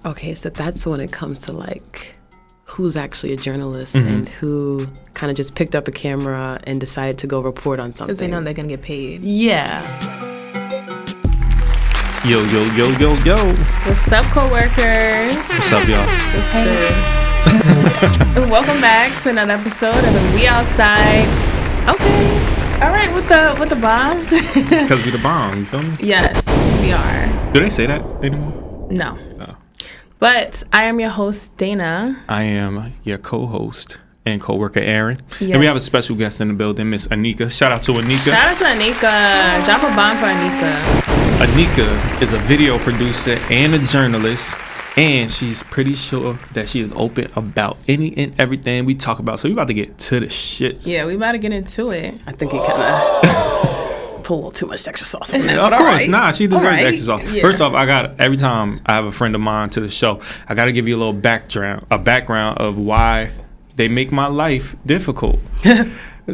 Okay, so that's when it comes to like who's actually a journalist and who kind of just picked up a camera and decided to go report on something. Because they know they're going to get paid. Yeah. Yo. What's up, co-workers? What's up, y'all? Good. Welcome back to another episode of the We Outside. Okay. All right, with the bombs. Because we the bomb, you feel me? Yes, we are. Do they say that anymore? No. Oh. But I am your host, Dana. I am your co-host and co-worker, Aaron. Yes. And we have a special guest in the building, Miss Ennica. Shout out to Ennica. Shout out to Ennica. Drop a bomb for Ennica. Ennica is a video producer and a journalist, and she's pretty sure that she is open about any and everything we talk about. So we about to get to the shit. Yeah, we about to get into it. I think he kind of put a little too much extra sauce on that. Of course, nah, she deserves right. extra sauce. Yeah. First off, every time I have a friend of mine to the show, I got to give you a little background of why they make my life difficult.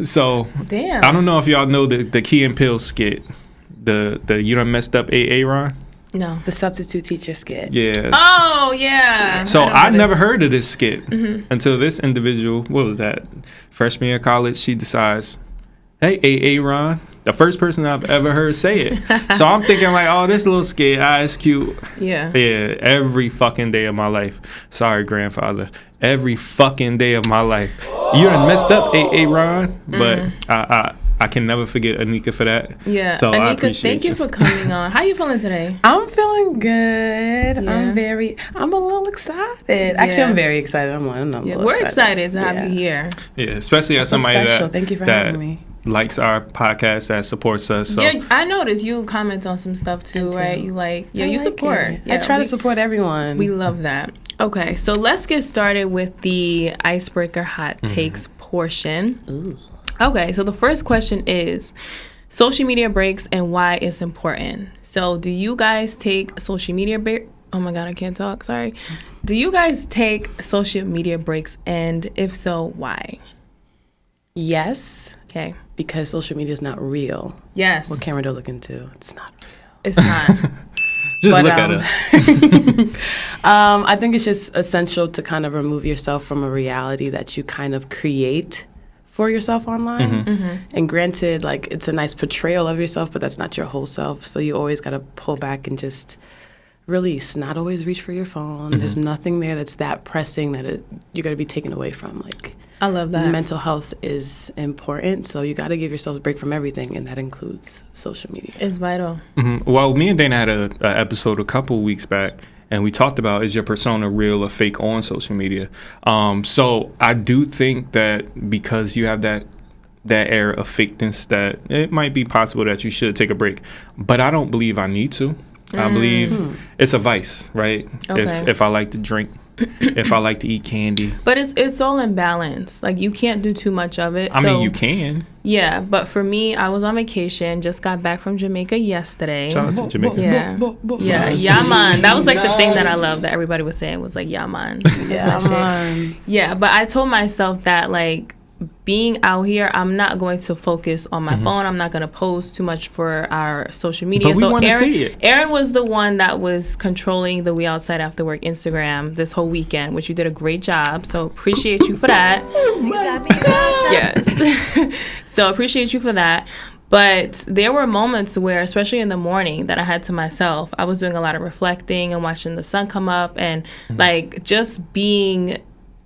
So, Damn. I don't know if y'all know the Key and Peele skit, the you done messed up AA Ron. No. The substitute teacher skit. Yeah. Oh, yeah. So know I what never it is. heard of this skit until this individual, what was that, freshman year of college, she decides, hey, AA Ron, the first person I've ever heard say it. So I'm thinking like, oh, this little skit, it's cute. Yeah. Yeah, every fucking day of my life. Sorry, grandfather. Every fucking day of my life. You done messed up, AA Ron, but I can never forget Ennica for that. Yeah. So I Ennica, appreciate thank you for coming on. How you feeling today? I'm feeling good. Yeah. I'm a little excited. Actually, Yeah. I'm very excited. I'm a Yeah, little we're excited to have Yeah. you here. Yeah, especially as somebody special. that, Thank you for that having me. likes our podcast, that supports us. So. Yeah, I noticed you comment on some stuff too, I do. right? You like, I you like support. it. Yeah, I try we- to support everyone. We love that. Okay, so let's get started with the icebreaker hot takes portion. Ooh. Okay, so the first question is social media breaks and why it's important. So do you guys take social media break? Oh my God, I can't talk. Sorry. Do you guys take social media breaks, and if so, why? Yes, Okay. because social media is not real. Yes. What camera to look into? It's not real. It's not. Just But, look at her. I think it's just essential to kind of remove yourself from a reality that you kind of create for yourself online. And granted, like, it's a nice portrayal of yourself, but that's not your whole self. So you always got to pull back and just release, not always reach for your phone. There's nothing there that's that pressing that you got to be taken away from. Like, I love that. mental health is important, so you got to give yourself a break from everything, and that includes social media. It's vital. Well, me and Dana had a episode a couple weeks back, and we talked about, is your persona real or fake on social media? So I do think that because you have that air of fakeness, that it might be possible that you should take a break. But I don't believe I need to. I believe it's a vice, right? Okay. If I like to drink, if I like to eat candy. But it's all in balance. Like, you can't do too much of it. I mean, you can. Yeah, but for me, I was on vacation, just got back from Jamaica yesterday. Shout out to Jamaica. Yeah, man. That was like the thing that I love that everybody was saying was like, yeah, man. That's my shit. Yeah, but I told myself that, like, being out here, I'm not going to focus on my phone. I'm not going to post too much for our social media. But we want to see it. Aaron was the one that was controlling the We Outside Afterwork Instagram this whole weekend, which you did a great job. So appreciate you for that. Yes. So appreciate you for that. But there were moments where, especially in the morning, that I had to myself. I was doing a lot of reflecting and watching the sun come up and like just being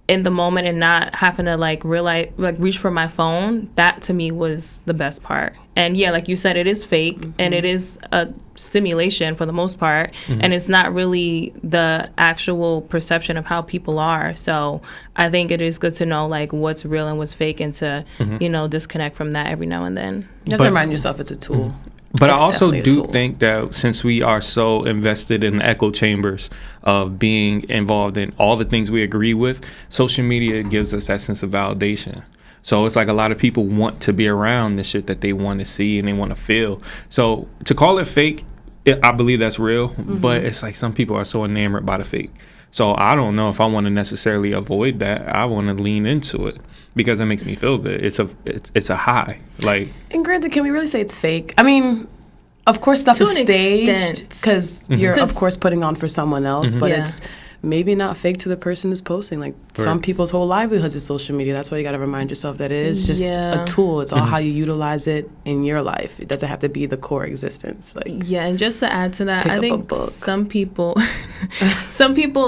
in the moment and not having to like realize, like, reach for my phone. That to me was the best part. And yeah, like you said, it is fake and it is a simulation for the most part, and it's not really the actual perception of how people are. So I think it is good to know like what's real and what's fake, and to you know, disconnect from that every now and then. You have to remind yourself it's a tool. But I It's also definitely a do tool. think that since we are so invested in the echo chambers of being involved in all the things we agree with, social media gives us that sense of validation. So it's like a lot of people want to be around the shit that they want to see and they want to feel. So to call it fake, I believe that's real, but it's like some people are so enamored by the fake. So I don't know if I want to necessarily avoid that. I want to lean into it because it makes me feel good. It's a high. Like, And granted, can we really say it's fake? I mean, of course, stuff To is an staged extent. because you're, of course, putting on for someone else, but Yeah. it's maybe not fake to the person who's posting. Like some people's whole livelihoods is social media. That's why you got to remind yourself that it is just a tool. It's all how you utilize it in your life. It doesn't have to be the core existence. Like, yeah, and just to add to that, I think some people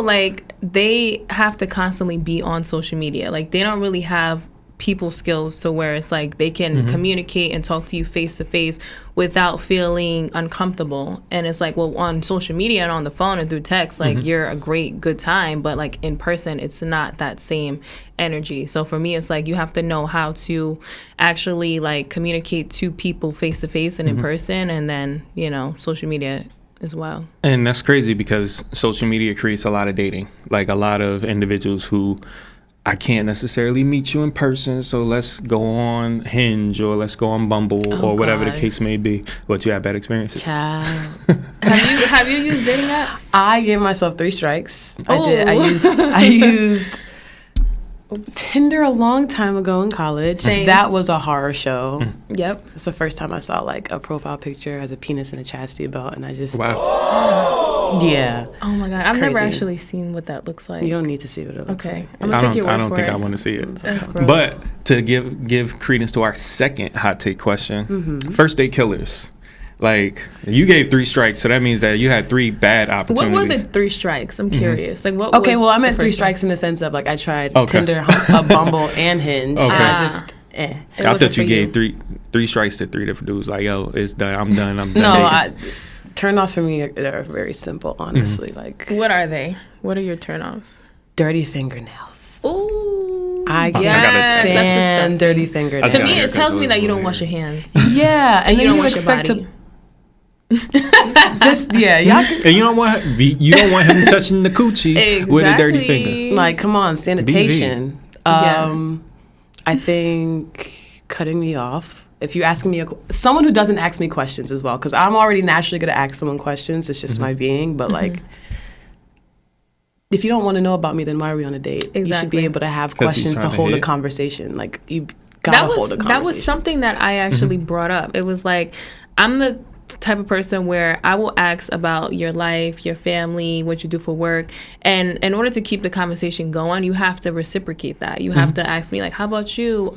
like they have to constantly be on social media. Like they don't really have people skills to where it's like they can communicate and talk to you face to face without feeling uncomfortable. And it's like, well, on social media and on the phone and through text, like you're a good time, but like in person it's not that same energy. So for me, it's like you have to know how to actually like communicate to people face to face and in person, and then, you know, social media as well. And that's crazy because social media creates a lot of dating. Like a lot of individuals who, I can't necessarily meet you in person, so let's go on Hinge or let's go on Bumble or whatever the case may be. But you have bad experiences. Child. Have you used dating apps? I gave myself 3 strikes. I did. I used Tinder a long time ago in college. Same. That was a horror show. Yep. It's the first time I saw like a profile picture as a penis and a chastity belt, and I just yeah. Oh my god, I've never actually seen what that looks like. You don't need to see what it looks like. I'm gonna take your word I don't for think it. I want to see it. That's gross. But to give credence to our second hot take question, first date killers. Like, you gave 3 strikes, so that means that you had 3 bad opportunities. What were the 3 strikes? I'm curious. Like, what? Okay, was well, I meant the 3 first strikes in the sense of like I tried Okay. Tinder, Bumble, and Hinge. Okay. And I just It I wasn't thought you for gave three strikes to 3 different dudes. Like, yo, it's done. I'm done. I'm done. no. dating. Turn-offs for me are very simple, honestly. Like, What are they? What are your turnoffs? dirty fingernails. Ooh. I can't yes, that's stand disgusting. dirty fingernails. To Yeah, me, it because tells me of that you don't hair. wash your hands. Yeah, and You then don't you wash your expect body. to just y'all can, And you don't want him touching the coochie with a dirty finger. like, come on, sanitation. I think cutting me off. If you're asking me someone who doesn't ask me questions as well, because I'm already naturally going to ask someone questions. It's just my being. But like, if you don't want to know about me, then why are we on a date? You should Exactly. be able to have 'Cause he's questions to trying to hold a hit. conversation. Like, you gotta hold a conversation. That was something that I actually brought up. It was like, I'm the type of person where I will ask about your life, your family, what you do for work, and in order to keep the conversation going, you have to reciprocate that. You have to ask me like, how about you?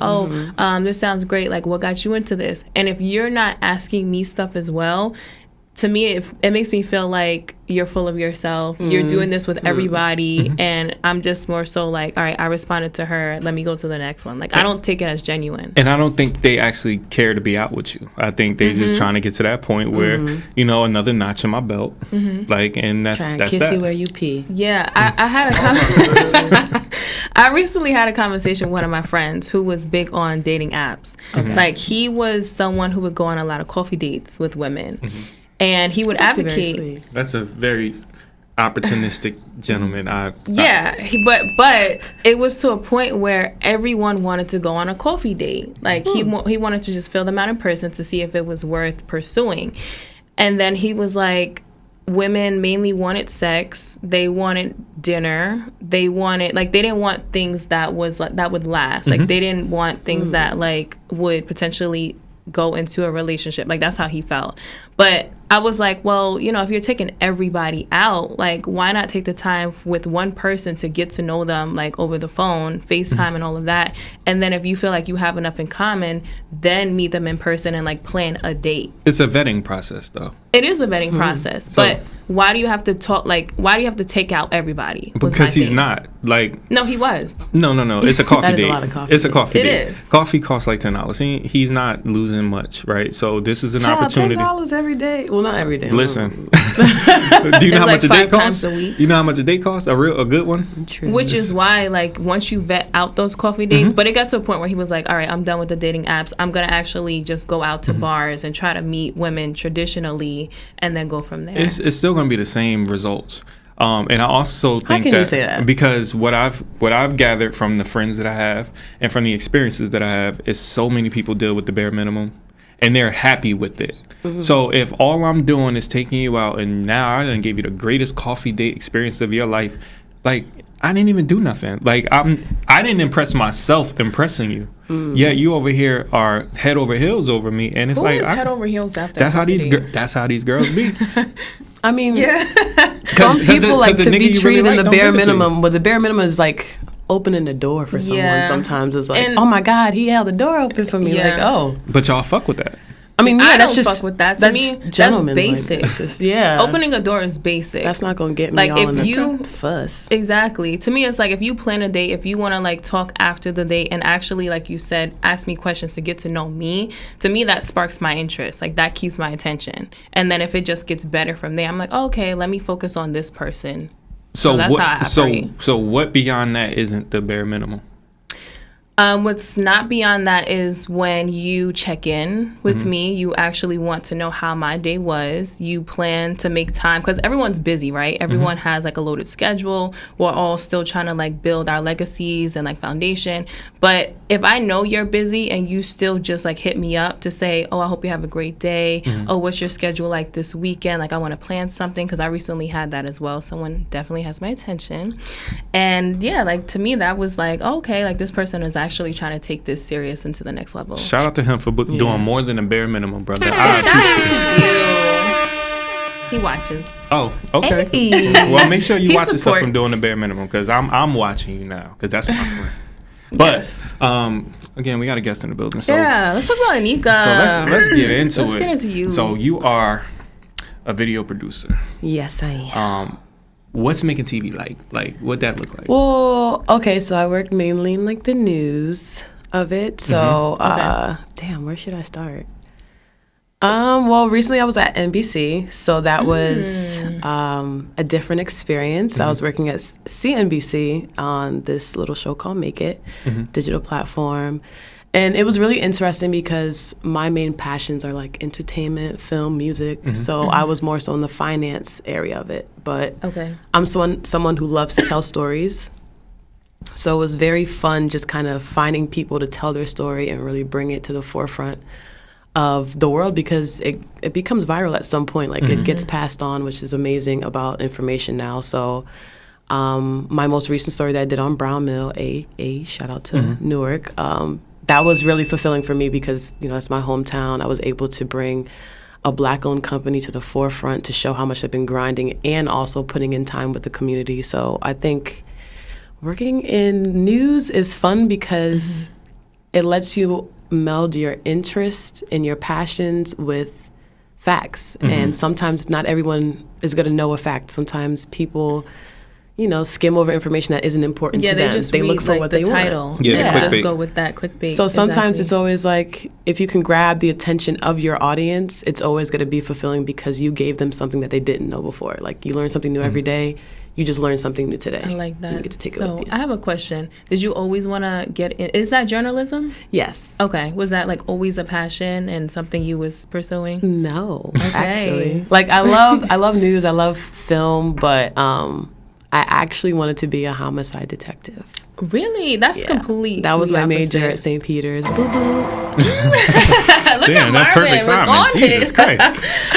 This sounds great. Like, what got you into this? And if you're not asking me stuff as well, to me, it makes me feel like you're full of yourself. You're doing this with everybody, and I'm just more so like, all right, I responded to her. Let me go to the next one. Like, I don't take it as genuine. And I don't think they actually care to be out with you. I think they just trying to get to that point where, you know, another notch in my belt. Like, and that's Try and that's kiss that. you where you pee. Yeah, I had a I recently had a conversation with one of my friends who was big on dating apps. Like, he was someone who would go on a lot of coffee dates with women. And he would That's actually very advocate. sweet. That's a very opportunistic gentleman. But it was to a point where everyone wanted to go on a coffee date. Like, he wanted to just fill them out in person to see if it was worth pursuing. And then he was like, women mainly wanted sex. They wanted dinner. They wanted, like, they didn't want things that was like that would last. Like, they didn't want things that like would potentially go into a relationship. Like, that's how he felt. But I was like, well, you know, if you're taking everybody out, like, why not take the time with one person to get to know them, like, over the phone, FaceTime and all of that. And then if you feel like you have enough in common, then meet them in person and, like, plan a date. It's a vetting process, though. It is a vetting process. But why do you have to talk, like, why do you have to take out everybody? was my Because he's thing. not. Like, No, he was. no. It's a coffee That is a date. lot of coffee It's a coffee It date. is. Coffee costs like $10. He's not losing much, right? So this is an opportunity. $10 every day. Well, not every day. Listen, do you know how It's much like a date 5 times costs? a week. You know how much a date costs? A good one? True. Which is why, like, once you vet out those coffee dates, but it got to a point where he was like, all right, I'm done with the dating apps. I'm going to actually just go out to bars and try to meet women traditionally and then go from there. It's still going to be the same results. And I also think can you say that? Because what I've gathered from the friends that I have and from the experiences that I have is so many people deal with the bare minimum and they're happy with it. So if all I'm doing is taking you out and now I done gave you the greatest coffee date experience of your life, like, I didn't even do nothing. Like, I didn't impress myself impressing you. Yet you over here are head over heels over me, and it's Who like is head over heels after that's how a coffee these date? that's how these girls be. I mean, Yeah. some people like to be treated in the bare minimum, you. but the bare minimum is like opening the door for someone. Yeah. Sometimes it's like, And- oh my God, he held the door open for me. Yeah. Like, oh. But y'all fuck with that. I mean, yeah, I that's don't just fuck with that. To that's me, that's gentlemanlike. basic. It's just, yeah. Opening a door is basic. That's not gonna get me Like, all if in you- the fuss. Exactly. To me, it's like if you plan a date, if you want to like talk after the date and actually, like you said, ask me questions to get to know me, to me, that sparks my interest. Like, that keeps my attention. And then if it just gets better from there, I'm like, oh, okay, let me focus on this person. So that's how I operate. So what beyond that isn't the bare minimum? What's not beyond that is when you check in with Mm-hmm. me, you actually want to know how my day was. You plan to make time because everyone's busy, right? Everyone Mm-hmm. has like a loaded schedule. We're all still trying to like build our legacies and like foundation. But if I know you're busy and you still just like hit me up to say, oh, I hope you have a great day. Mm-hmm. Oh, what's your schedule like this weekend? Like, I want to plan something because I recently had that as well. Someone definitely has my attention. And yeah, like to me, that was like, oh, okay, like this person is actually trying to take this serious into the next level. Shout out to him for doing more than a bare minimum, brother. I appreciate it. He watches. Oh, okay. Hey. Well, make sure you He watch the stuff from supports. doing the bare minimum because I'm watching you now because that's my friend. But again, we got a guest in the building, so Yeah, let's talk about Ennica. so let's get into Let's it. get into you. So you are a video producer. Yes, I am. What's making TV like? Like, what'd that look like? Well, okay, so I work mainly in like the news of it. So, damn, where should I start? Well, recently I was at NBC, so that was a different experience. I was working at CNBC on this little show called Make It, digital platform. And it was really interesting because my main passions are like entertainment, film, music. So I was more so in the finance area of it. But I'm someone who loves to tell stories. So it was very fun just kind of finding people to tell their story and really bring it to the forefront of the world because it becomes viral at some point. Like it gets passed on, which is amazing about information now. So my most recent story that I did on Brown Mill, a shout out to Newark, that was really fulfilling for me because, you know, it's my hometown. I was able to bring a Black-owned company to the forefront to show how much I've been grinding and also putting in time with the community. So I think working in news is fun because it lets you meld your interest and your passions with facts. And sometimes not everyone is going to know a fact. Sometimes people, you know, skim over information that isn't important to them. Just they read, look for like, what the they title. want. Yeah, Just clickbait. go with that clickbait. So sometimes Exactly. it's always like, if you can grab the attention of your audience, it's always going to be fulfilling because you gave them something that they didn't know before. Like you learn something new every day. You just learn something new today. I like that. And you get to take it So with you. I have a question. Did you always want to get in? Is that journalism? Yes. Okay. Was that like always a passion and something you was pursuing? No, actually. Like I love news. I love film, but I actually wanted to be a homicide detective. Really? That's complete. That was my major at St. Peter's. Boo boo. Look Damn, at that's perfect Marvin was timing. on Jesus it. Christ,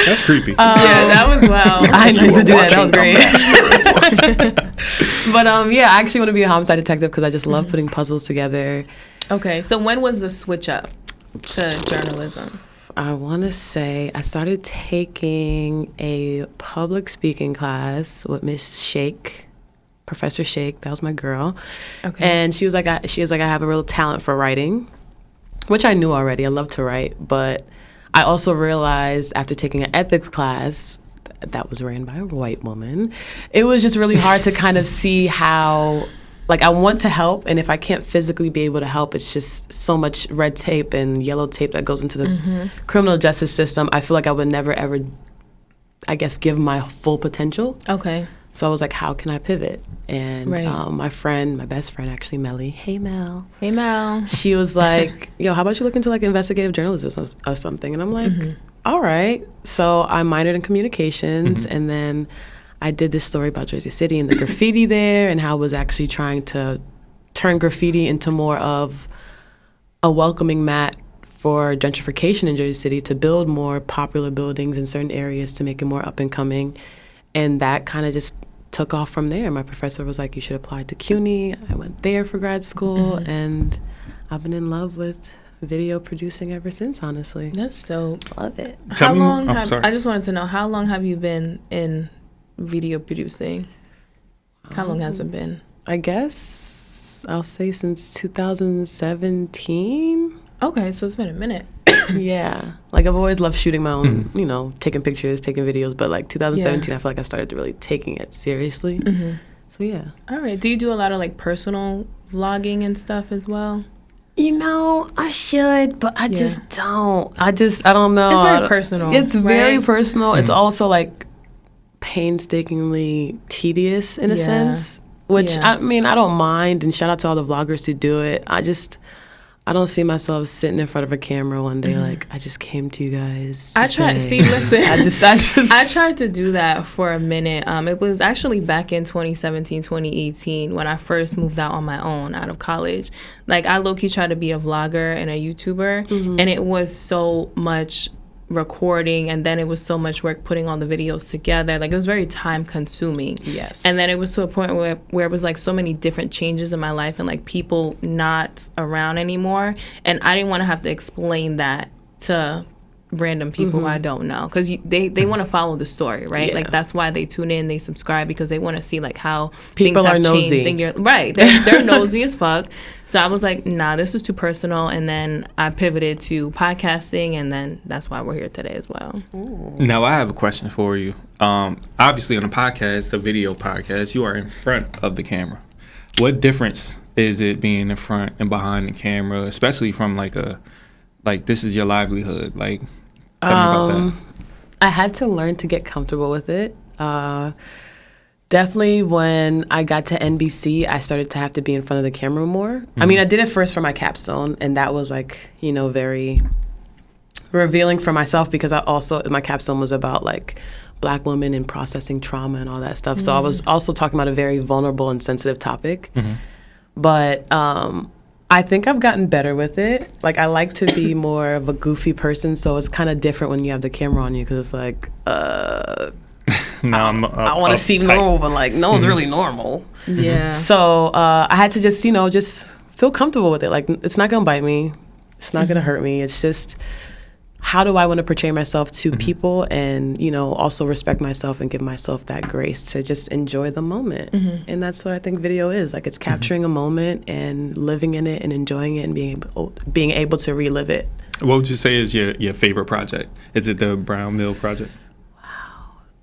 that's creepy. Yeah, that was well. I used to do that. That was great. But yeah, I actually want to be a homicide detective because I just love putting puzzles together. Okay, so when was the switch up to journalism? I want to say I started taking a public speaking class with Miss Shake, Professor Shake. That was my girl. Okay. And she was like, I have a real talent for writing, which I knew already. I love to write, but I also realized after taking an ethics class that was ran by a white woman, it was just really hard to kind of see how, like, I want to help, and if I can't physically be able to help, it's just so much red tape and yellow tape that goes into the criminal justice system. I feel like I would never, ever, I guess, give my full potential. Okay. So I was like, how can I pivot? And my best friend, actually, Melly, hey, Mel. Hey, Mel. She was like, yo, how about you look into, like, investigative journalism or something? And I'm like, all right. So I minored in communications, and then I did this story about Jersey City and the graffiti there and how I was actually trying to turn graffiti into more of a welcoming mat for gentrification in Jersey City, to build more popular buildings in certain areas to make it more up and coming. And that kind of just took off from there. My professor was like, you should apply to CUNY. I went there for grad school, and I've been in love with video producing ever since, honestly. That's dope. Love it. I just wanted to know, how long have you been in video producing? How long has it been? I guess I'll say since 2017. Okay, so it's been a minute. Yeah. Like, I've always loved shooting my own, you know, taking pictures, taking videos. But, like, 2017, I feel like I started really taking it seriously. So, yeah. All right. Do you do a lot of, like, personal vlogging and stuff as well? You know, I should, but I just don't. I don't know. It's very personal. It's very personal. It's also, like, painstakingly tedious in a sense, which, I mean, I don't mind. And shout out to all the vloggers who do it. I don't see myself sitting in front of a camera one day like, I just came to you guys. I tried to do that for a minute. It was actually back in 2017, 2018 when I first moved out on my own out of college. Like, I low-key tried to be a vlogger and a YouTuber, and it was so much recording, and then it was so much work putting all the videos together. Like, it was very time consuming. Yes. And then it was to a point where it was like so many different changes in my life and like people not around anymore, and I didn't want to have to explain that to random people who I don't know, because they want to follow the story, right? Like, that's why they tune in, they subscribe, because they want to see like how people things have nosy. changed in your right. They're nosy as fuck. So I was like, nah, this is too personal, and then I pivoted to podcasting, and then that's why we're here today as well. Ooh. Now I have a question for you. Obviously on a podcast, a video podcast, you are in front of the camera. What difference is it being in front and behind the camera, especially from like this is your livelihood? Like, tell me about that. I had to learn to get comfortable with it. Definitely when I got to NBC, I started to have to be in front of the camera more. I mean, I did it first for my capstone, and that was like, you know, very revealing for myself, because my capstone was about like Black women and processing trauma and all that stuff. So I was also talking about a very vulnerable and sensitive topic. But I think I've gotten better with it. Like, I like to be more of a goofy person, so it's kind of different when you have the camera on you, because it's like, I want to seem normal, but like, no one's really normal. Yeah. So I had to just, you know, just feel comfortable with it. Like, it's not gonna bite me, it's not gonna hurt me. It's just, how do I want to portray myself to people, and, you know, also respect myself and give myself that grace to just enjoy the moment. And that's what I think video is. Like, it's capturing a moment and living in it and enjoying it and being able to relive it. What would you say is your favorite project? Is it the Brown Mill project?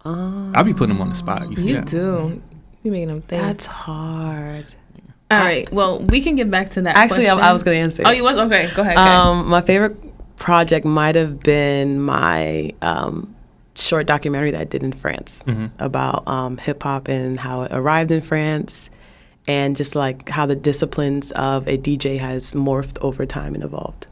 Wow. I'll be putting them on the spot. You see You that? do. You making them think. That's hard. All right. Well, we can get back to that. Actually, question. I was going to answer. Oh, you was? Okay. Go ahead. My favorite project might have been my short documentary that I did in France about hip hop and how it arrived in France, and just like how the disciplines of a DJ has morphed over time and evolved.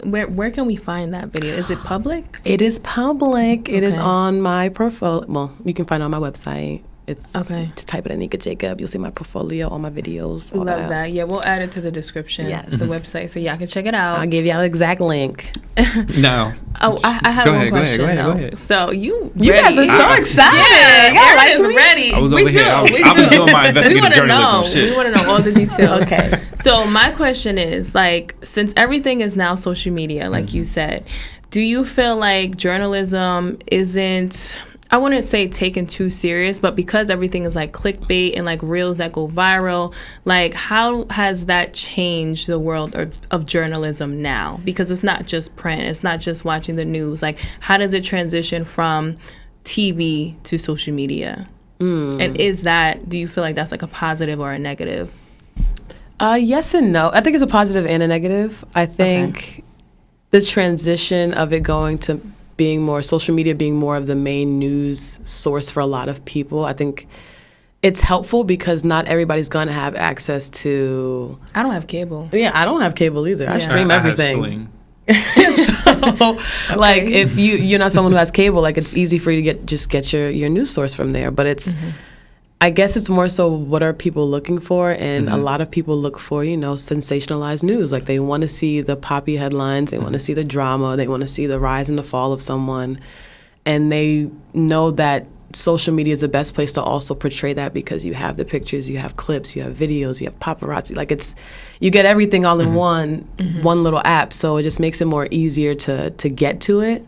Where can we find that video? Is it public? It is public. It is on my portfolio. Well, you can find it on my website. It's okay. Just type it in Ennica Jacob. You'll see my portfolio, all my videos. All Love that. Yeah, we'll add it to the description. Yes. The website, so y'all can check it out. I'll give y'all the exact link. No. Oh, I have one question. Go ahead. So you guys are so excited. Yeah, Aaron is ready. I was over here. I was doing my investigative journalism shit. We want to know all the details. Okay. So my question is, like, since everything is now social media, like you said, do you feel like journalism isn't, I wouldn't say taken too serious, but because everything is like clickbait and like reels that go viral, like, how has that changed the world of journalism now? Because it's not just print, it's not just watching the news. Like, how does it transition from TV to social media? And do you feel like that's like a positive or a negative? Yes and no. I think it's a positive and a negative. I think the transition of it going to being more social media, being more of the main news source for a lot of people, I think it's helpful, because not everybody's going to have access to... I don't have cable. Yeah, I don't have cable either. I stream everything. So, like, if you're not someone who has cable, like, it's easy for you to get your news source from there. But it's... I guess it's more so, what are people looking for? And a lot of people look for, you know, sensationalized news. Like, they want to see the poppy headlines. They want to see the drama. They want to see the rise and the fall of someone. And they know that social media is the best place to also portray that, because you have the pictures, you have clips, you have videos, you have paparazzi. Like, you get everything all in one little app, so it just makes it more easier to get to it.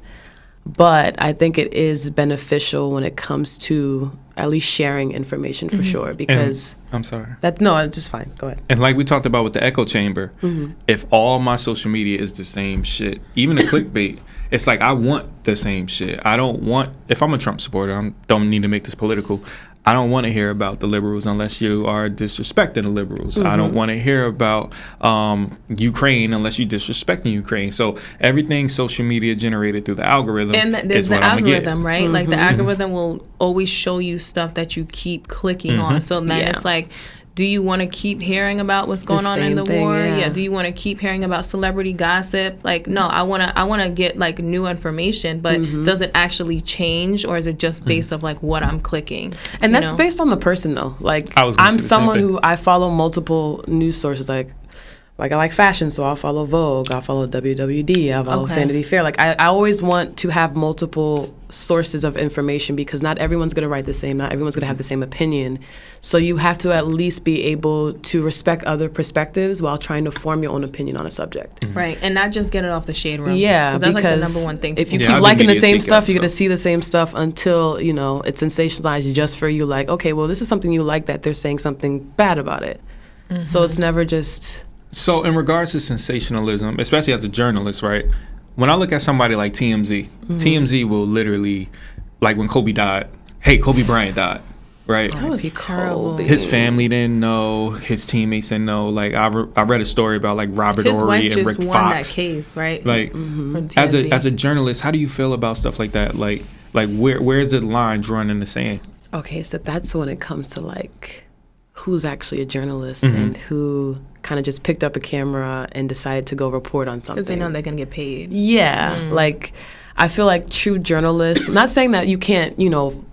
But I think it is beneficial when it comes to at least sharing information for sure, because I'm sorry. No, it's just fine. Go ahead. And like we talked about with the echo chamber, if all my social media is the same shit, even the clickbait, it's like I want the same shit. I don't want, if I'm a Trump supporter, I don't need to make this political, I don't want to hear about the liberals unless you are disrespecting the liberals. I don't want to hear about Ukraine unless you're disrespecting Ukraine. So everything social media generated through the algorithm and is the what I'm algorithm, get. right? Like the algorithm will always show you stuff that you keep clicking on. So then it's like, do you want to keep hearing about what's going on in the war? Yeah. Do you want to keep hearing about celebrity gossip? Like, no, I want to get like new information, but does it actually change, or is it just based off like what I'm clicking? And that's based on the person though. Like, I'm someone who I follow multiple news sources. Like I like fashion, so I'll follow Vogue, I'll follow WWD, I'll follow Vanity Fair. Like, I always want to have multiple sources of information, because not everyone's going to write the same, not everyone's going to have the same opinion. So you have to at least be able to respect other perspectives while trying to form your own opinion on a subject. Right, and not just get it off the shade room. Yeah, that's like the number one thing. If you keep liking the same stuff, you're going to see the same stuff until, you know, it's sensationalized just for you. Like, okay, well, this is something you like that they're saying something bad about it. So it's never just... So in regards to sensationalism, especially as a journalist, right? When I look at somebody like TMZ, TMZ will literally, like when Kobe died, hey, Kobe Bryant died, right? That was terrible. His family didn't know, his teammates didn't know. Like I read a story about like Robert Horry and Rick Fox. His wife just won that case, right? Like as a journalist, how do you feel about stuff like that? Like where's the line drawn in the sand? Okay, so that's when it comes to like who's actually a journalist and who kind of just picked up a camera and decided to go report on something. Because they know they're going to get paid. Yeah. Like, I feel like true journalists, I'm not saying that you can't, you know,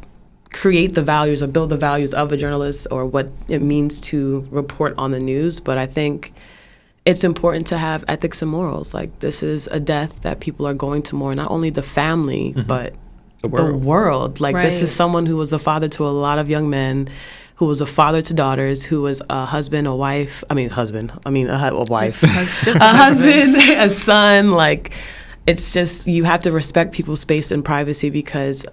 create the values or build the values of a journalist or what it means to report on the news, but I think it's important to have ethics and morals. Like, this is a death that people are going to mourn, not only the family, but the world. Like, this is someone who was a father to a lot of young men, who was a father to daughters, who was a husband, a wife, a wife, a husband, a son. Like, it's just, you have to respect people's space and privacy, because,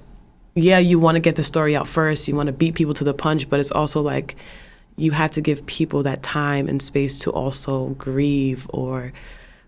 yeah, you want to get the story out first, you want to beat people to the punch, but it's also like, you have to give people that time and space to also grieve or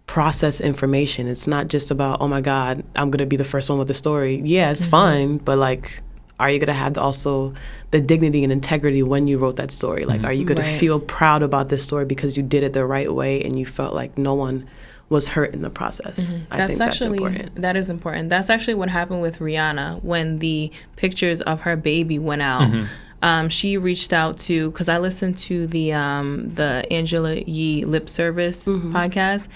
process information. It's not just about, oh my God, I'm going to be the first one with the story. Yeah, it's fine, but like, are you going to have also the dignity and integrity when you wrote that story? Like, are you going to feel proud about this story because you did it the right way and you felt like no one was hurt in the process? I think that's important. That is important. That's actually what happened with Rihanna when the pictures of her baby went out. She reached out to, because I listened to the Angela Yee Lip Service podcast,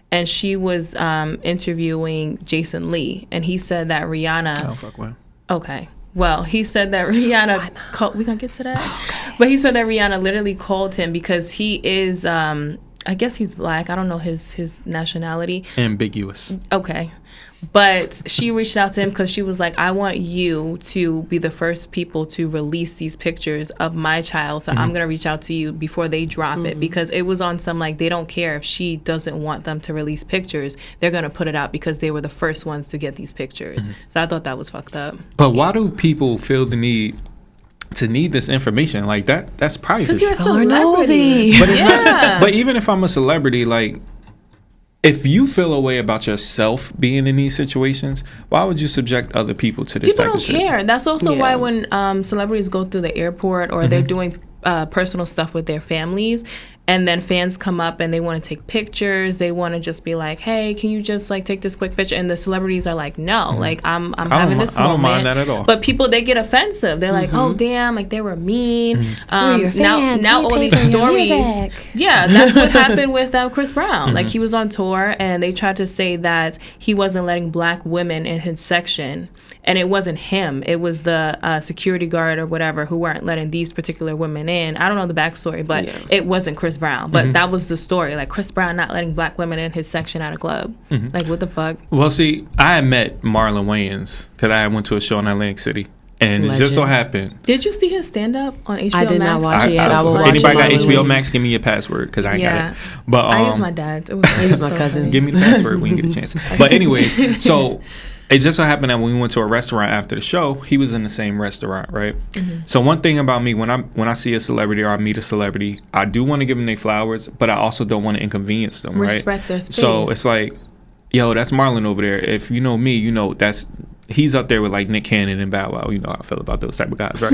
and she was interviewing Jason Lee, and he said that Rihanna... Oh, fuck well. Okay. Well, he said that Rihanna... We're going to get to that? Okay. But he said that Rihanna literally called him because he is... I guess he's black. I don't know his nationality. Ambiguous. Okay. But she reached out to him because she was like, I want you to be the first people to release these pictures of my child. So I'm going to reach out to you before they drop it, because it was on some, like, they don't care if she doesn't want them to release pictures. They're going to put it out because they were the first ones to get these pictures. So I thought that was fucked up. But why do people feel the need to need this information? Like, that's private. Because you're a celebrity. But, but even if I'm a celebrity, like, if you feel a way about yourself being in these situations, why would you subject other people to this type of shit? People don't care. That's also why when celebrities go through the airport or they're doing personal stuff with their families, and then fans come up and they want to take pictures, they want to just be like, hey, can you just like take this quick picture? And the celebrities are like, no, like I'm having this moment. I don't mind that at all. But people, they get offensive. They're like, oh damn, like they were mean. Now all these stories. Yeah, that's what happened with Chris Brown. Like, he was on tour and they tried to say that he wasn't letting black women in his section. And it wasn't him. It was the security guard or whatever who weren't letting these particular women in. I don't know the backstory, but it wasn't Chris Brown. But that was the story. Like, Chris Brown not letting black women in his section at a club. Like, what the fuck? Well, see, I had met Marlon Wayans because I went to a show in Atlantic City. And it just so Legend. happened. Did you see his stand up on HBO Max? I did not watch it yet. I will watch Anybody it got on HBO Halloween. Max? Give me your password because I ain't got it. But I use my dad's. It was I use my so cousin's. funny. give me the password when you get a chance. But anyway, so it just so happened that when we went to a restaurant after the show, he was in the same restaurant, right? So one thing about me, when I see a celebrity or I meet a celebrity, I do want to give them their flowers, but I also don't want to inconvenience them, right? Respect their space. So it's like, yo, that's Marlon over there. If you know me, you know he's up there with like Nick Cannon and Bow Wow. You know how I feel about those type of guys, right?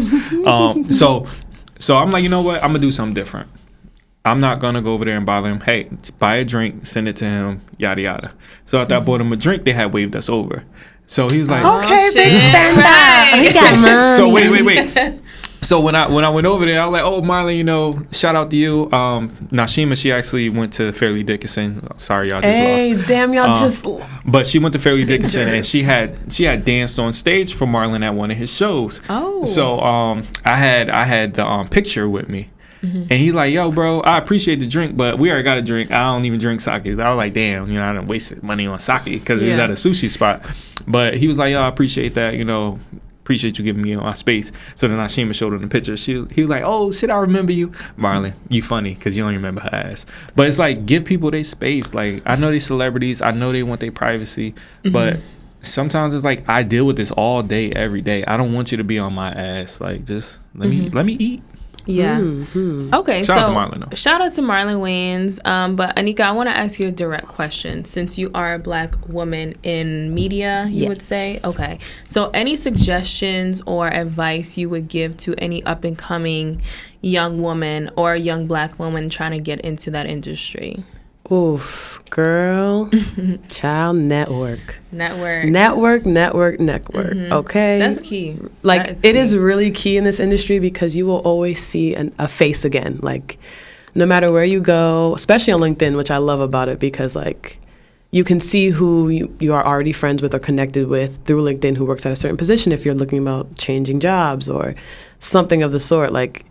So I'm like, you know what? I'm gonna do something different. I'm not gonna go over there and bother him. Hey, buy a drink, send it to him, yada yada. So after I bought him a drink, they had waved us over. So he was like, Okay, shit. big stand up. He got money. so wait. So when I went over there, I was like, oh, Marlon, you know, shout out to you. Nashima, she actually went to Fairleigh Dickinson. Sorry, y'all just Hey, lost. damn, y'all just. But she went to Fairleigh Dickinson, and Dangerous. she had danced on stage for Marlon at one of his shows. Oh. So I had the picture with me. And he's like, yo, bro, I appreciate the drink, but we already got a drink. I don't even drink sake. I was like, damn, you know, I done wasted money on sake because we was at a sushi spot. But he was like, yo, I appreciate that, you know, appreciate you giving me my space. So then Ashima showed him the picture. He was like, oh, shit, I remember you. Marlon, you funny because you don't remember her ass. But it's like, give people their space. Like, I know they celebrities. I know they want their privacy. But sometimes it's like, I deal with this all day, every day. I don't want you to be on my ass. Like, just let me eat. Yeah. Okay. Shout out to so Marlon, though. shout out to Marlon Wayans. But Ennica, I want to ask you a direct question. Since you are a Black woman in media, you would say, okay. So any suggestions or advice you would give to any up and coming young woman or a young Black woman trying to get into that industry? Oof, girl, child, network. Network. Okay. That's key. Like, That is it key. is really key in this industry because you will always see a face again. Like, no matter where you go, especially on LinkedIn, which I love about it because, like, you can see who you are already friends with or connected with through LinkedIn who works at a certain position if you're looking about changing jobs or something of the sort. Like,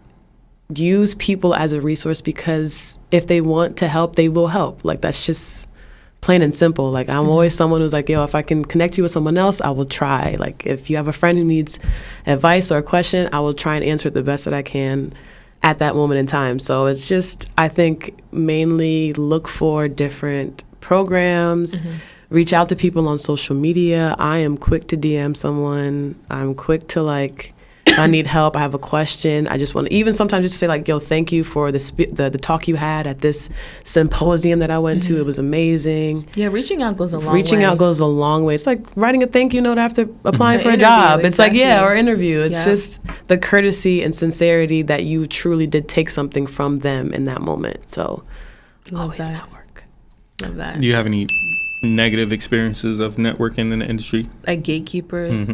use people as a resource because if they want to help, they will help. Like, that's just plain and simple. Like, I'm always someone who's like, yo, if I can connect you with someone else, I will try. Like, if you have a friend who needs advice or a question, I will try and answer it the best that I can at that moment in time. So it's just, I think, mainly look for different programs, reach out to people on social media. I am quick to DM someone. I'm quick to, like, if I need help, I have a question, I just want to, even sometimes just say like, yo, thank you for the talk you had at this symposium that I went to. It was amazing. Yeah, reaching out goes a long way. Reaching out goes a long way. It's like writing a thank you note after applying for a Interview, job. It's like, exactly. or interview. It's Yeah. just the courtesy and sincerity that you truly did take something from them in that moment. So always that. network. Love that. Do you have any negative experiences of networking in the industry? Like gatekeepers.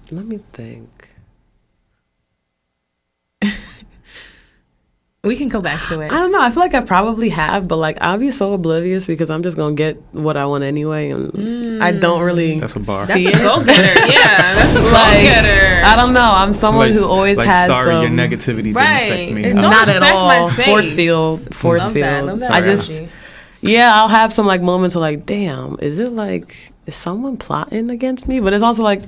Let me think. We can go back to it. I don't know. I feel like I probably have, but like I'll be so oblivious because I'm just gonna get what I want anyway, and I don't really. That's a bar. That's see a it. go-getter. Yeah, that's a Like, go-getter. I don't know. I'm someone who always like, has sorry, your some. negativity didn't Right. affect me. It don't Not at affect my all. space. Force field. Love that. Love that I just. energy. Yeah, I'll have some like moments of like, damn, is someone plotting against me? But it's also like,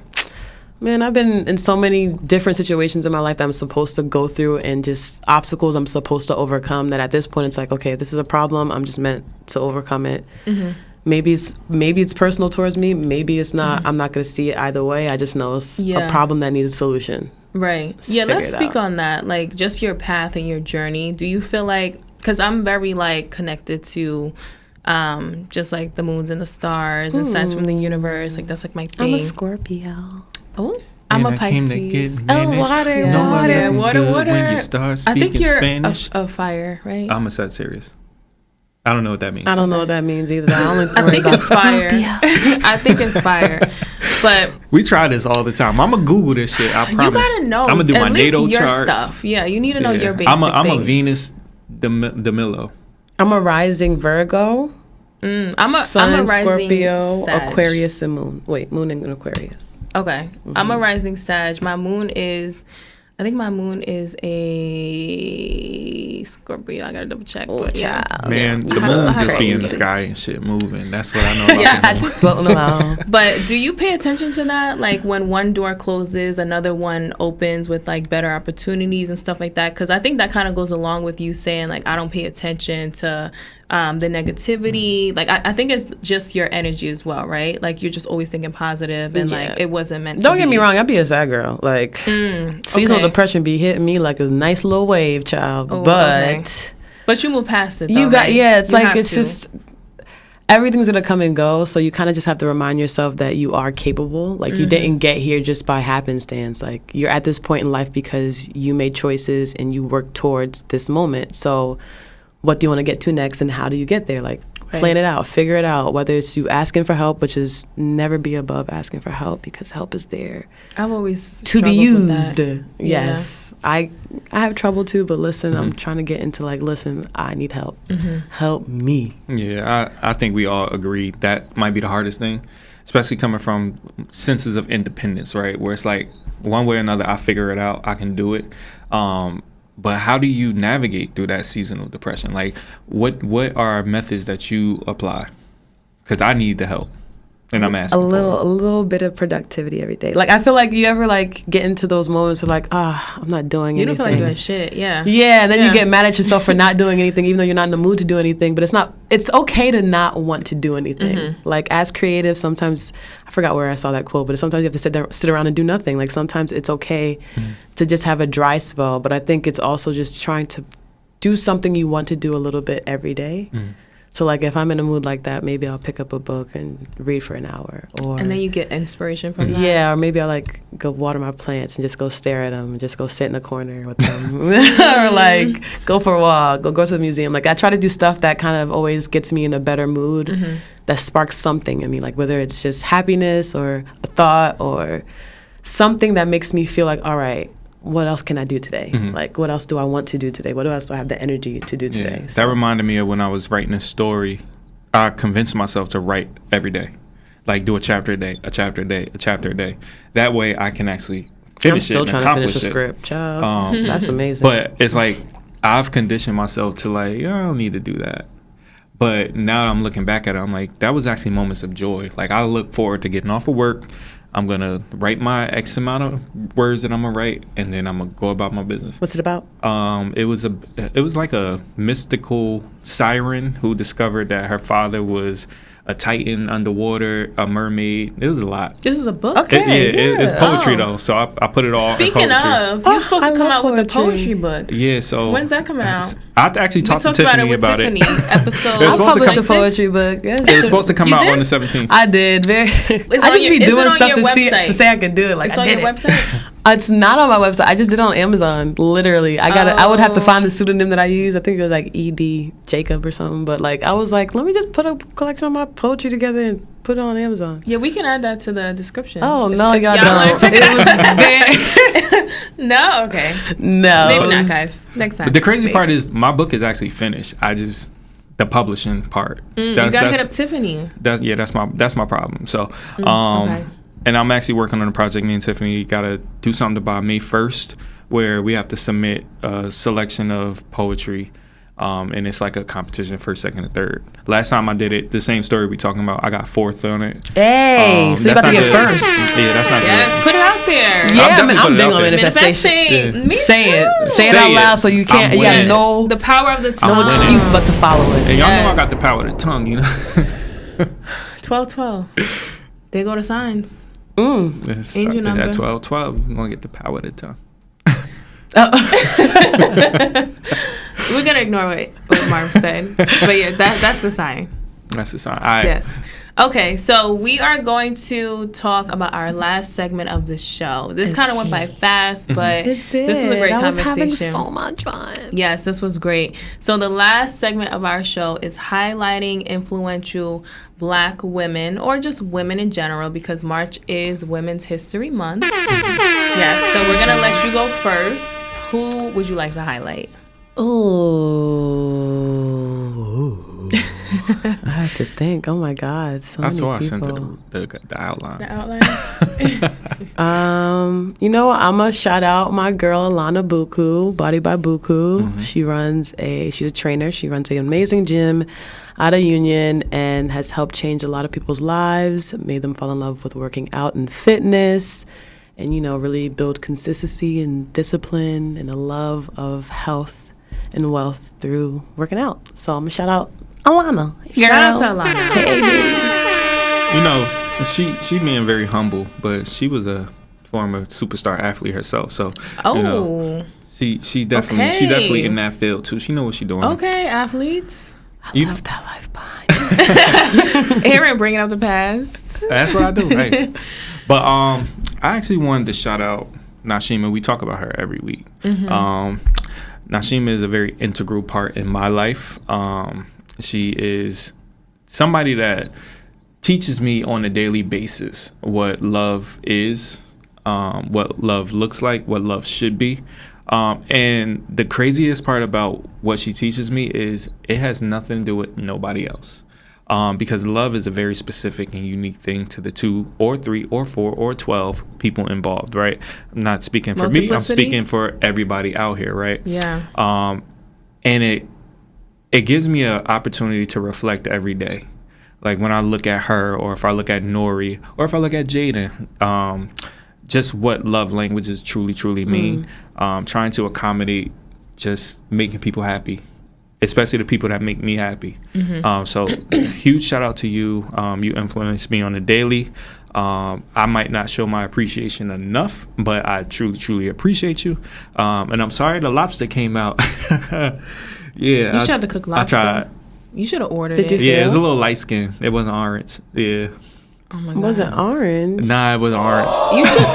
man, I've been in so many different situations in my life that I'm supposed to go through and just obstacles I'm supposed to overcome that at this point it's like, okay, if this is a problem, I'm just meant to overcome it. Maybe it's personal towards me. Maybe it's not. I'm not going to see it either way. I just know it's a problem that needs a solution. Right. Yeah, figure let's it speak out. on that. Like, just your path and your journey. Do you feel like, because I'm very, like, connected to just, like, the moons and the stars and signs from the universe. Like, that's, like, my thing. I'm a Scorpio. Oh, I'm a And I came to Pisces. get managed. water, No one water. looking Water, good water. when you start I speaking think you're Spanish. a fire, right? I'm a Sagittarius. I don't know what that means. I don't know what that means either. I only I worry think about it's fire. I think it's fire. But We try this all the time. I'm gonna Google this shit. I promise. you gotta know. I'm gonna do at my least NATO your charts. stuff. Yeah, you need to know Yeah. your basic I'm a things. Venus DeMillo. I'm a rising Virgo, I'm a Sun I'm a in rising Scorpio, Sag. Aquarius, and Moon. Wait, Moon in Aquarius. Okay. I'm a rising Sag. My moon is, I think my moon is a Scorpio. I gotta double check. Oh, But yeah. child. Man, the I moon have just be in the crazy. sky and shit moving. That's what I know about Yeah. the I moon. just floating around. But do you pay attention to that? Like when one door closes, another one opens with like better opportunities and stuff like that? Because I think that kind of goes along with you saying like I don't pay attention to the negativity. Like I think it's just your energy as well, right? Like you're just always thinking positive and Yeah. like it wasn't meant Don't to get be. me wrong, I be a sad girl. Like seasonal okay. depression be hitting me like a nice little wave, child. Oh, but okay. But you move past it. you though, got right? it's You like have it's to. just everything's gonna come and go. So you kind of just have to remind yourself that you are capable. Like you didn't get here just by happenstance. Like you're at this point in life because you made choices and you worked towards this moment. So what do you want to get to next and how do you get there? Like plan it out, figure it out, whether it's you asking for help, which is never be above asking for help because help is there I've always to be struggled with used. that. Yes. I have trouble too, but listen, I'm trying to get into like, listen, I need help. Help me. Yeah, I think we all agree that might be the hardest thing, especially coming from senses of independence, right? Where it's like one way or another, I figure it out, I can do it. But how do you navigate through that seasonal depression? Like, what are methods that you apply? Because I need the help, and I'm asking A little bit of productivity every day. Like I feel like you ever like get into those moments where like, I'm not doing You don't anything. feel like doing shit. Yeah. Yeah, and then Yeah. you get mad at yourself for not doing anything, even though you're not in the mood to do anything. But it's okay to not want to do anything. Like as creatives, sometimes, I forgot where I saw that quote, but sometimes you have to sit around and do nothing. Like sometimes it's okay to just have a dry spell. But I think it's also just trying to do something you want to do a little bit every day. So like if I'm in a mood like that, maybe I'll pick up a book and read for an hour. And then you get inspiration from that. yeah, or maybe I'll like go water my plants and just go stare at them and just go sit in a corner with them. Or like go for a walk, go to the museum. Like I try to do stuff that kind of always gets me in a better mood, that sparks something in me. Like whether it's just happiness or a thought or something that makes me feel like, all right, what else can I do today? Like what else do I want to do today? What else do I have the energy to do today? That reminded me of when I was writing a story. I convinced myself to write every day, like do a chapter a day, a chapter a day, a chapter a day. That way I can actually finish I'm still it and trying to finish accomplish the it. script, child. That's amazing. But it's like I've conditioned myself to like, I don't need to do that. But now I'm looking back at it, I'm like, that was actually moments of joy. Like I look forward to getting off of work. I'm gonna write my X amount of words that I'm gonna write, and then I'm gonna go about my business. What's it about? It was like a mystical siren who discovered that her father was a titan underwater, a mermaid. It was a lot. This is a book. Okay. It's poetry Oh. though, so I put it all in Speaking poetry. of, you're supposed I to come love out with a poetry. poetry book. Yeah, so When's that coming out? I have to actually We talk to talked about it Tiffany with about Tiffany. it. Episode. It was I supposed to published a come- poetry book. Yes. It was supposed to come You out did? on the 17th. I did. I just on be your- is it doing on stuff your to website? say I could do it. Like It's I on did your it. website? It's not on my website. I just did it on Amazon. Literally, I would have to find the pseudonym that I use. I think it was like E.D. Jacob or something. But like I was like, let me just put a collection of my poetry together and put it on Amazon. Yeah, we can add that to the description. Oh If- no, if y'all wanna don't. check it It was very No, okay. no. Maybe it not, was- guys. Next time. But the crazy part is my book is actually finished. I just the publishing part. You gotta hit up Tiffany. That's my problem. So okay. and I'm actually working on a project. Me and Tiffany gotta do something by May 1st, where we have to submit a selection of poetry. And it's like a competition, first, second, and third. Last time I did it, the same story we talking about, I got 4th on it. Hey, so you That's about to not get good. first. Yeah, that's not Yes, good. put it out there. Yeah, definitely I'm put it big out on there. manifestation. Manifesting. Yeah. Me Say too. it. Say it Say out it. loud so you can't. I'm You have winning. no The power of the tongue. no winning. excuse but to follow it. And y'all know I Yes. got the power of the tongue, you know? 12-12. They go to signs. It's- Angel number. At 12-12, you're going to get the power of the tongue. We're gonna ignore what Marv said, but yeah, that's the sign. That's the sign. All right. Yes. Okay, so we are going to talk about our last segment of the show. This kind of went by fast, but this was a great I was conversation. having so much fun. Yes, this was great. So the last segment of our show is highlighting influential Black women, or just women in general, because March is Women's History Month. Yes, so we're gonna let you go first. Who would you like to highlight? Ooh. I have to think. Oh my God, so That's many why I people. sent the outline. The outline. You know what? I'm gonna shout out my girl Alana Buku, Body by Buku. She's a trainer. She runs an amazing gym out of Union and has helped change a lot of people's lives, made them fall in love with working out and fitness, and really build consistency and discipline and a love of health and wealth through working out. So I'm gonna shout out Alana. Shout out to Alana. She being very humble, but she was a former superstar athlete herself. So she definitely in that field too. She know what she's doing. Okay, athletes. I left that life behind. Aaron bringing up the past. That's what I do, right? But I actually wanted to shout out Nashima. We talk about her every week. Nashima is a very integral part in my life. She is somebody that teaches me on a daily basis what love is, what love looks like, what love should be. And the craziest part about what she teaches me is it has nothing to do with nobody else. Because love is a very specific and unique thing to the 2 or 3 or 4 or 12 people involved, right? I'm not speaking for me. I'm speaking for everybody out here, right? Yeah. And it gives me an opportunity to reflect every day. Like when I look at her, or if I look at Nori, or if I look at Jaden, just what love languages truly mean. Trying to accommodate just making people happy, especially the people that make me happy. So huge shout out to you. You influence me on a daily. I might not show my appreciation enough, but I truly appreciate you. And I'm sorry the lobster came out. Yeah, you tried to cook lobster. I tried. You should have ordered it. Yeah, it was a little light skin. It wasn't orange. Yeah. Oh my God. It wasn't orange. Nah, it wasn't orange.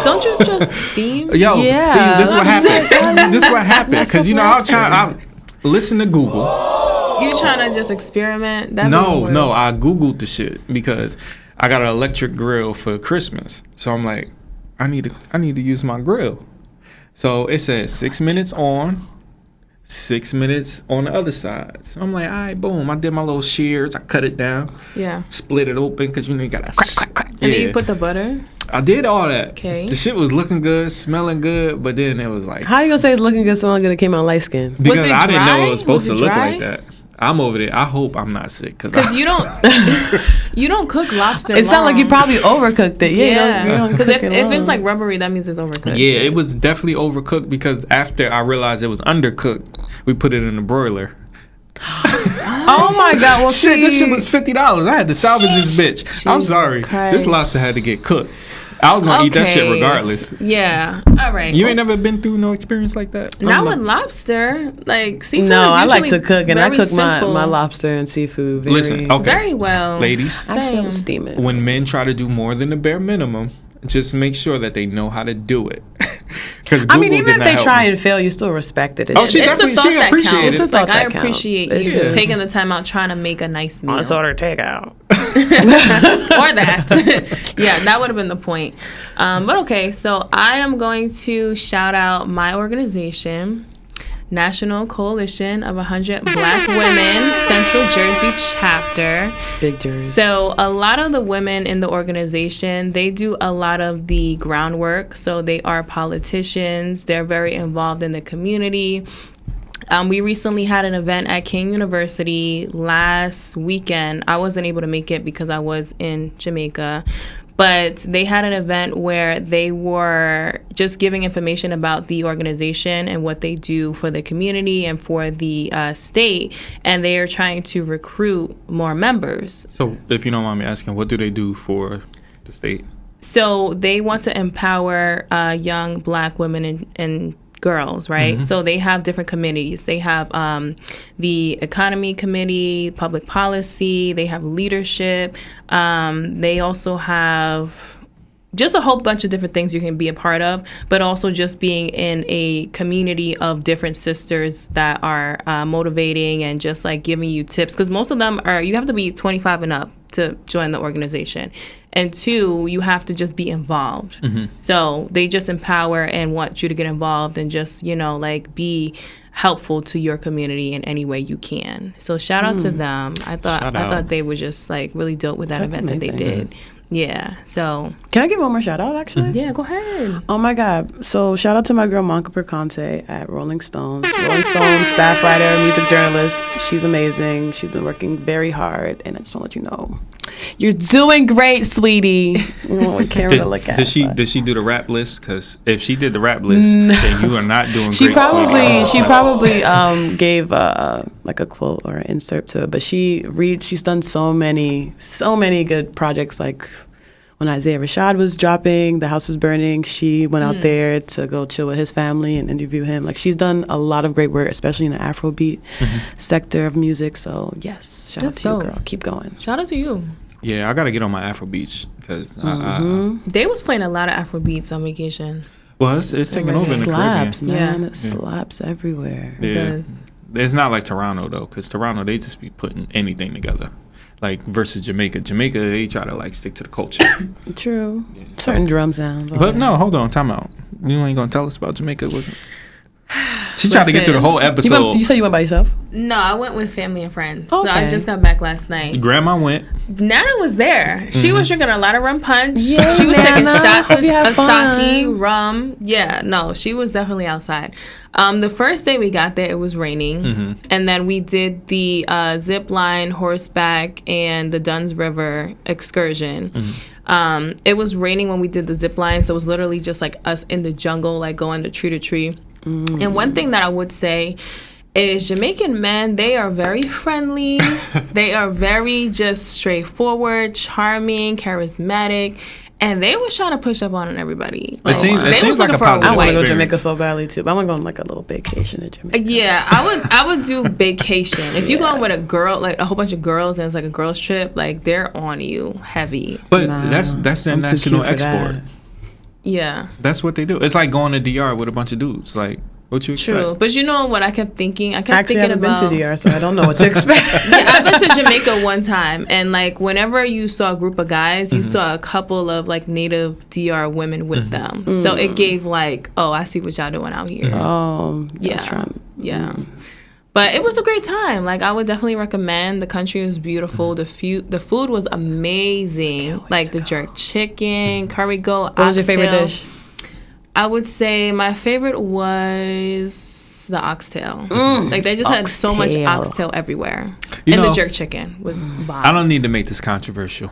Don't you just steam? Yo, Yeah, see, this is what happened. This is what happened. Because, I listen to Google. You trying to just experiment? No, I Googled the shit because I got an electric grill for Christmas. So I'm like, I need to use my grill. So it says 6 minutes on, 6 minutes on the other side. So I'm like, all right, boom. I did my little shears. I cut it down. Yeah. Split it open because you got to crack. And then you put the butter? I did all that. Okay. The shit was looking good, smelling good, but then it was like... How you gonna say it's looking good, smelling good, it came out light skin? Because I didn't know it was supposed to look dry? like that. I'm over there. I hope I'm not sick. Because you don't cook lobster. It sounds like you probably overcooked it. Yeah. Because if it's like rubbery, that means it's overcooked. Yeah, it was definitely overcooked because after I realized it was undercooked, we put it in the broiler. Oh my God! Well, shit, this shit was $50. I had to salvage this bitch. I'm sorry. Christ. This lobster had to get cooked. I was gonna eat that shit regardless. Yeah. All right. You ain't never been through no experience like that? Not with lobster. Like seafood. No, I like to cook, and I cook my simple. lobster and seafood very well. Ladies, actually, I'll steam it. When men try to do more than the bare minimum, just make sure that they know how to do it. I mean, even if they try and fail, you still respect it. Oh, she definitely appreciates it. It's like I appreciate you taking the time out trying to make a nice meal. Let's order takeout. Or that. Yeah, that would have been the point. But okay, so I am going to shout out my organization, National Coalition of 100 Black Women, Central Jersey Chapter. Big Jersey. So a lot of the women in the organization, they do a lot of the groundwork. So they are politicians. They're very involved in the community. We recently had an event at King University last weekend. I wasn't able to make it because I was in Jamaica. But they had an event where they were just giving information about the organization and what they do for the community and for the state. And they are trying to recruit more members. So if you don't mind me asking, what do they do for the state? So they want to empower young Black women and girls, right? Mm-hmm. So they have different committees. They have the economy committee, public policy, they have leadership. They also have just a whole bunch of different things you can be a part of, but also just being in a community of different sisters that are motivating and just like giving you tips. Because most of them are, you have to be 25 and up to join the organization. And 2, you have to just be involved. Mm-hmm. So they just empower and want you to get involved and just, like be helpful to your community in any way you can. So shout out to them. I thought they were just like really dope with that That's event amazing. that they did. Yeah. So Can I give one more shout out, actually? yeah, go ahead. Oh my God. So shout out to my girl Monica Perconte at Rolling Stones. Rolling Stones staff writer, music journalist. She's amazing. She's been working very hard. And I just want to let you know, you're doing great, sweetie. You don't want camera to look at. Did she do the rap list? Because if she did the rap list, then you are not doing She great, probably sweetie. gave like a quote or an insert to it, but she's done so many good projects. Like when Isaiah Rashad was dropping, The House Was Burning, she went out there to go chill with his family and interview him. Like she's done a lot of great work, especially in the Afrobeat sector of music. So yes, shout out to you, girl. Keep going. Shout out to you. Yeah, I got to get on my Afro beats because They was playing a lot of Afro beats on vacation. well, it's taking over in the Slaps, Caribbean. man. Yeah. It slaps everywhere. It Yeah. does. It's not like Toronto though, because Toronto they just be putting anything together. Like versus Jamaica, they try to like stick to the culture. True. Certain drum sounds. all But right. no, hold on, time out. You ain't gonna tell us about Jamaica, was it? She tried to get through the whole You episode. said you went by yourself? No, I went with family and friends. So I Okay. just got back last night. Grandma went. Nana was there. She was drinking a lot of rum punch. Yay, She was taking Nana. shots Hope you had of sake, fun. rum. Yeah, no, she was definitely outside. The first day we got there, it was raining. And then we did the zip line, horseback, and the Duns River excursion. It was raining when we did the zip line, so it was literally just like us in the jungle, like going to tree to tree. And one thing that I would say is Jamaican men, they are very friendly. They are very just straightforward, charming, charismatic. And they was trying to push up on everybody. It seems They was like looking a for positive I want to go to experience. Jamaica so badly too. But I want to go on like a little vacation to Jamaica. Yeah, I would do vacation. If you going with a girl, like a whole bunch of girls, and it's like a girls trip, like they're on you heavy. But Nah, that's their I'm too national cute for export. that. Yeah, That's what they do. It's like going to DR with a bunch of dudes. Like, what you expect? true. But you know what I kept thinking? I kept Actually, I thinking haven't about. been to DR, so I don't know what to expect. Yeah, I've been to Jamaica one time, and like whenever you saw a group of guys, you saw a couple of like native DR women with them. So it gave like, oh, I see what y'all doing out here. Yeah. Yeah. But it was a great time. Like I would definitely recommend. The country was beautiful. The food was amazing. Like the jerk chicken, curry goat. What was your favorite dish? I would say my favorite was the oxtail. Like they just had so much Oxtail. oxtail everywhere. You And know, the jerk chicken was bomb. I don't need to make this controversial.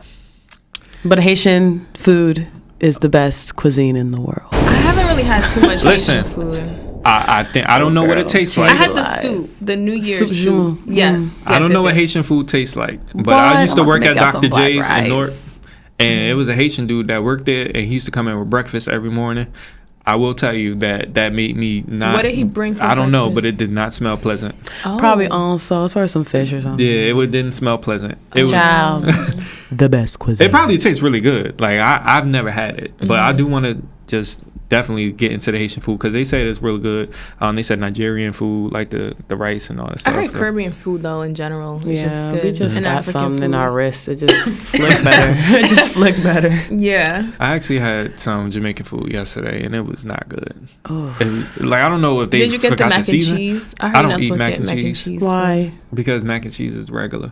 But Haitian food is the best cuisine in the world. I haven't really had too much Listen. Haitian food. I think I don't know what it girl. tastes I like. had the Alive. soup, the New Year's Soup soup. Joux. Yes. I don't know what yes. Haitian food tastes like, but What? I used to I'm about work to at make y'all some Dr. black J's in rice. North, and it was a Haitian dude that worked there, and he used to come in with breakfast every morning. I will tell you that made me not. What did he bring for I don't know, but breakfast? it did not smell pleasant. Oh. Probably on sauce, probably some fish or something. Yeah, it didn't smell pleasant. It was. Child, the best cuisine. It probably tastes really good. Like I've never had it, but I do want to just definitely get into the Haitian food because they say it's really good. They said Nigerian food, like the rice and all that I stuff. heard So- Caribbean food though in general. It's Yeah, just good. we just And got African something in food. our wrists. It just flicked better. It just flicked better. Yeah. I actually had some Jamaican food yesterday, and it was not good. Oh. Like I don't know if they Did you get the forgot mac to and season. cheese? I heard don't you're not eat supposed to mac get and mac and cheese. cheese. Why? Because mac and cheese is regular.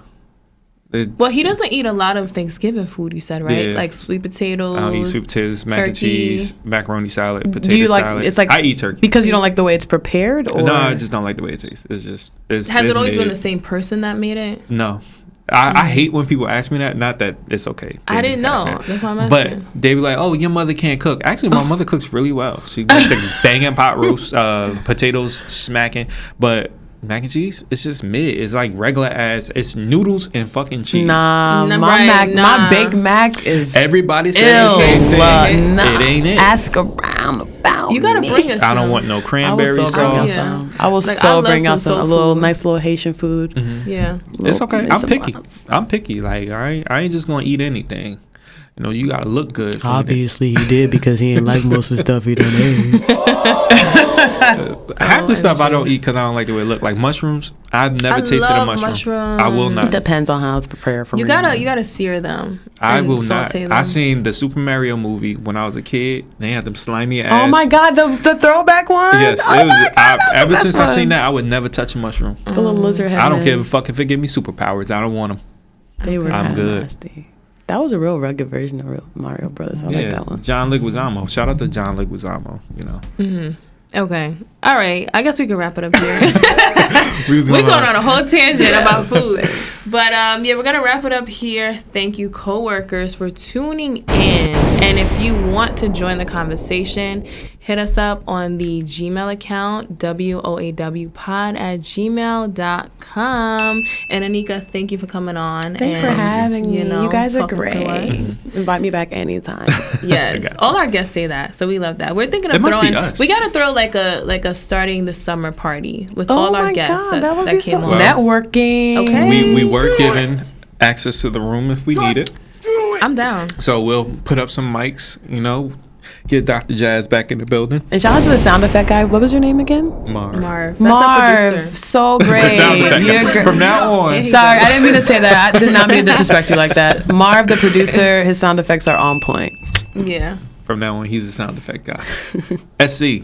Well, he doesn't eat a lot of Thanksgiving food. You said right, Yeah. like sweet potatoes. I don't eat sweet potatoes, mac and turkey. cheese, macaroni salad, potato Do you like? salad. It's like I eat turkey. because you don't like the way it's prepared, or No, I just don't like the way it tastes. It's just Has it's it always been mid. the same person that made it? No. I hate when people ask me that. Not that it's okay. They I need didn't to ask know. me that. That's why I'm But asking. they be like, "Oh, your mother can't cook." Actually, my mother cooks really well. She makes the banging pot roast, potatoes smacking. But mac and cheese, it's just mid. It's like regular ass. It's noodles and fucking cheese. Nah, my right, my Big Mac is Everybody says the same thing. Nah, It ain't it. Ask around about. You gotta me. bring us. I don't some. want no I will cranberry so bring Yeah. out sauce. some. I will Like, I so love bring some out some a soul little food. nice little Haitian food. Yeah. It's okay. Little- I'm some- picky. I'm picky. Like I ain't just gonna eat anything. You know, you gotta look good. for me to- Obviously, he did because he ain't like most of the stuff he done ate. Half the stuff I don't eat because I don't like the way it look. Like mushrooms, I've never tasted a love mushroom. I will not. It depends on how it's prepared for You me. gotta sear them. I and will not. saute them. I seen the Super Mario movie when I was a kid. They had them slimy ass. Oh my God, the throwback one. Yes, Oh it was. my God, that was Ever the best since I seen one. that, I would never touch a mushroom. The little lizard head. I don't man. give a fuck if it give me superpowers. I don't want them. They were I'm kinda good. nasty. That was a real rugged version of real Mario Brothers. I like that one. John Leguizamo. Shout out to John Leguizamo. You know. Okay. All right. I guess we can wrap it up here. We're We're going on a whole tangent about food. But yeah, we're going to wrap it up here. Thank you, coworkers, for tuning in. And if you want to join the conversation, hit us up on the Gmail account, woawpod@gmail.com. And Ennica, thank you for coming on. Thanks for and, having me. You guys are talking to great. us. Invite me back anytime. Yes, all our guests say that, so we love that. We're thinking of It must be throwing. us. We gotta throw like a starting the summer party with all our guests that would be came so on. networking. Okay. We were given access to the room if we need it. I'm down. So we'll put up some mics, you know, get Dr. Jazz back in the building. And shout out to the sound effect guy. What was your name again? Marv. Marv. That's our Marv. producer. So great. The sound effect You're guy. great. From now on. Sorry, I didn't mean to say that. I did not mean to disrespect you like that. Marv, the producer, his sound effects are on point. Yeah. From now on, he's the sound effect guy. SC.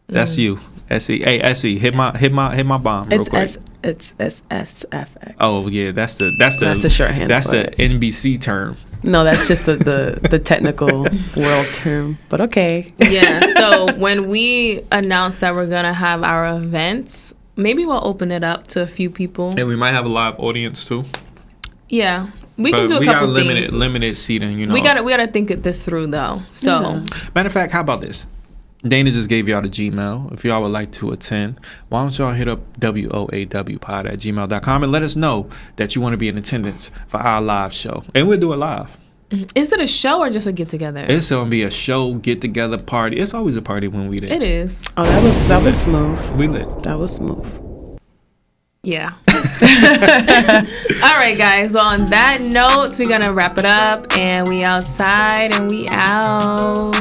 That's you. SC. Hey, SC, hit my bomb real quick. It's SSFX. Oh yeah, that's the shorthand That's for the it. NBC term. No, that's just the technical world term. But okay. Yeah. So when we announce that we're gonna have our events, maybe we'll open it up to a few people. And we might have a live audience too. Yeah. We can But do a we couple got things. limited seating, you know. We gotta think this through though. So Yeah. Matter of fact, how about this? Dana just gave y'all the Gmail. If y'all would like to attend, why don't y'all hit up woawpod@gmail.com and let us know that you want to be in attendance for our live show. And we'll do it live. is it a show or just a get together? It's going to be a show, get-together party. It's always a party when we there. It is. Oh, that was smooth. We lit. That was smooth. Yeah. All right, guys. On that note, we're gonna wrap it up, and we outside and we out.